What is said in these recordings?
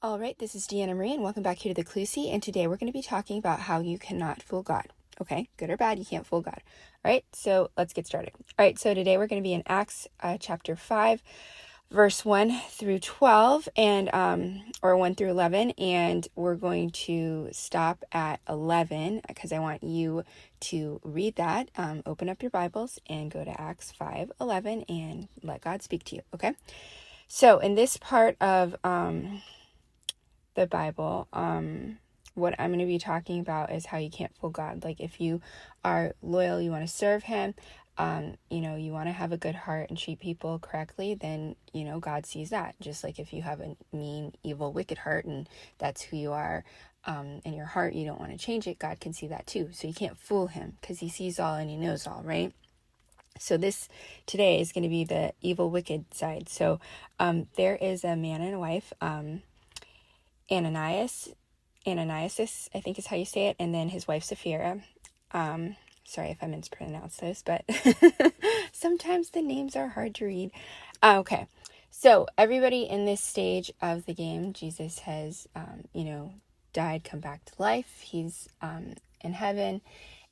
All right, this is Deanna Marie, and welcome back here to the Clusie. And today we're going to be talking about how you cannot fool God. Okay, good or bad, you can't fool God. All right, so let's get started. All right, so today we're going to be in Acts chapter 5, verse 1 through 12, and or 1 through 11, and we're going to stop at 11 because I want you to read that. Open up your Bibles and go to Acts 5:11 and let God speak to you. Okay, so in this part of the Bible, what I'm going to be talking about is how you can't fool God. Like if you are loyal, you want to serve him, you want to have a good heart and treat people correctly, then, God sees that. Just like if you have a mean, evil, wicked heart and that's who you are, in your heart, you don't want to change it, God can see that too. So you can't fool him because he sees all and he knows all, right? So this today is going to be the evil, wicked side. So there is a man and a wife, Ananias, I think is how you say it, and then his wife Sapphira. Sorry if I mispronounce this, but sometimes the names are hard to read. Okay, so everybody in this stage of the game, Jesus has, died, come back to life. He's in heaven,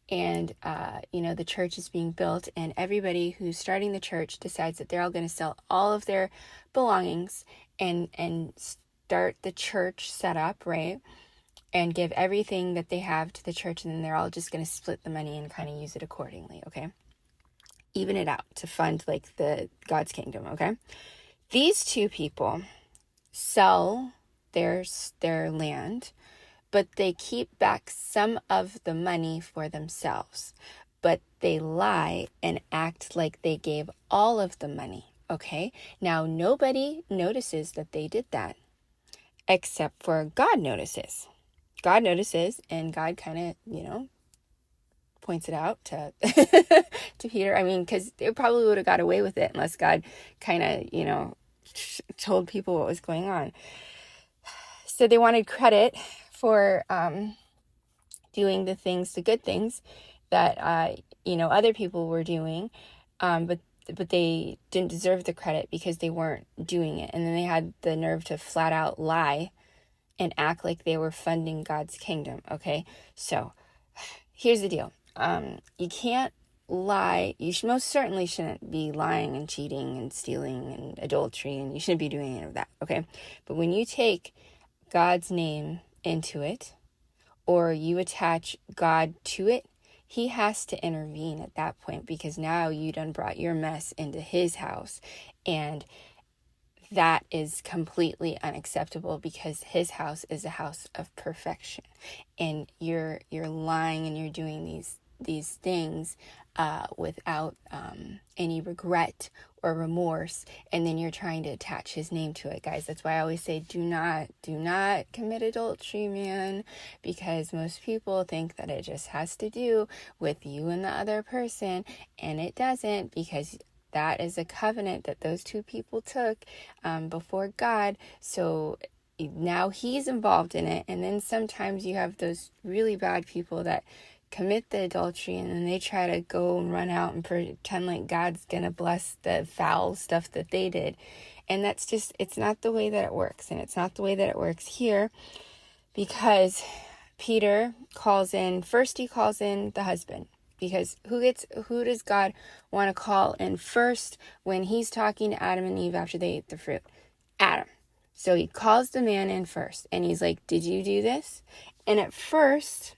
and the church is being built, and everybody who's starting the church decides that they're all going to sell all of their belongings and start the church set up, right? And give everything that they have to the church, and then they're all just going to split the money and kind of use it accordingly, okay? Even it out to fund like the God's kingdom, okay? These two people sell their land, but they keep back some of the money for themselves. But they lie and act like they gave all of the money, okay? Now, nobody notices that they did that, except for God notices. God notices, and God kind of, points it out to to Peter. I mean, because they probably would have got away with it unless God kind of, told people what was going on. So they wanted credit for doing the good things that other people were doing, but they didn't deserve the credit because they weren't doing it, and then they had the nerve to flat out lie and act like they were funding God's kingdom, okay? So here's the deal. You can't lie. You most certainly shouldn't be lying and cheating and stealing and adultery, and you shouldn't be doing any of that, okay? But when you take God's name into it, or you attach God to it, he has to intervene at that point, because now you done brought your mess into his house, and that is completely unacceptable because his house is a house of perfection, and you're lying and you're doing these things without any regret or remorse, and then you're trying to attach his name to it, guys. That's why I always say do not commit adultery, man, because most people think that it just has to do with you and the other person, and it doesn't, because that is a covenant that those two people took before God. So now he's involved in it. And then sometimes you have those really bad people that commit the adultery, and then they try to go and run out and pretend like God's going to bless the foul stuff that they did. And that's just, it's not the way that it works. And it's not the way that it works here, because Peter calls in the husband. Because who does God want to call in first when he's talking to Adam and Eve after they ate the fruit? Adam. So he calls the man in first, and he's like, did you do this? And at first,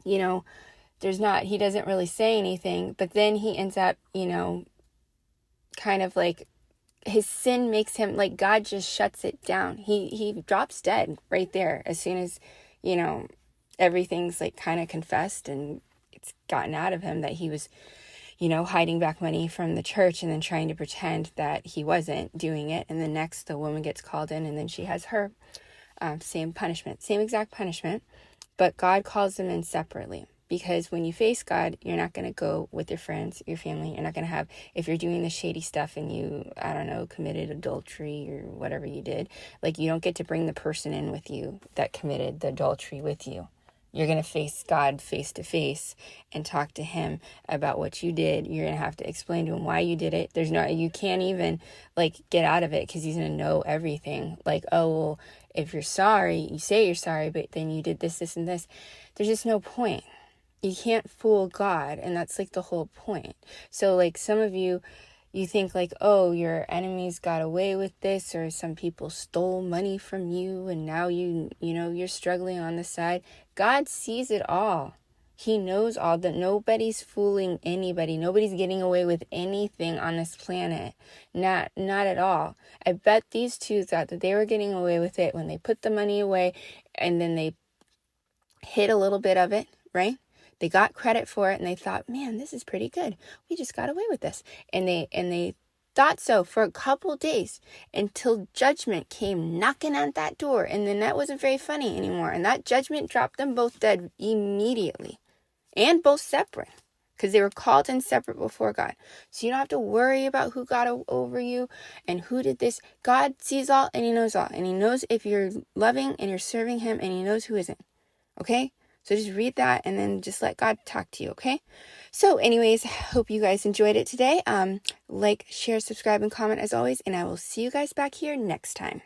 he doesn't really say anything, but then he ends up, kind of like his sin makes him, like, God just shuts it down. He drops dead right there as soon as, everything's like kind of confessed and it's gotten out of him that he was, hiding back money from the church and then trying to pretend that he wasn't doing it. And then next the woman gets called in, and then she has her same exact punishment, but God calls them in separately. Because when you face God, you're not going to go with your friends, your family. You're not going to have, if you're doing the shady stuff and you, committed adultery or whatever you did, like, you don't get to bring the person in with you that committed the adultery with you. You're going to face God face to face and talk to him about what you did. You're going to have to explain to him why you did it. You can't even like get out of it because he's going to know everything. Like, oh, well, if you're sorry, you say you're sorry, but then you did this, this, and this. There's just no point. You can't fool God. And that's like the whole point. So like some of you think like, oh, your enemies got away with this, or some people stole money from you and now you're struggling on the side. God sees it all. He knows all that. Nobody's fooling anybody. Nobody's getting away with anything on this planet. Not at all. I bet these two thought that they were getting away with it when they put the money away and then they hid a little bit of it, right? They got credit for it and they thought, man, this is pretty good. We just got away with this. And they thought so for a couple days until judgment came knocking at that door. And then that wasn't very funny anymore. And that judgment dropped them both dead immediately, and both separate, because they were called in separate before God. So you don't have to worry about who got over you and who did this. God sees all and he knows all. And he knows if you're loving and you're serving him, and he knows who isn't. Okay? So just read that and then just let God talk to you, okay? So anyways, hope you guys enjoyed it today. Like, share, subscribe, and comment as always, and I will see you guys back here next time.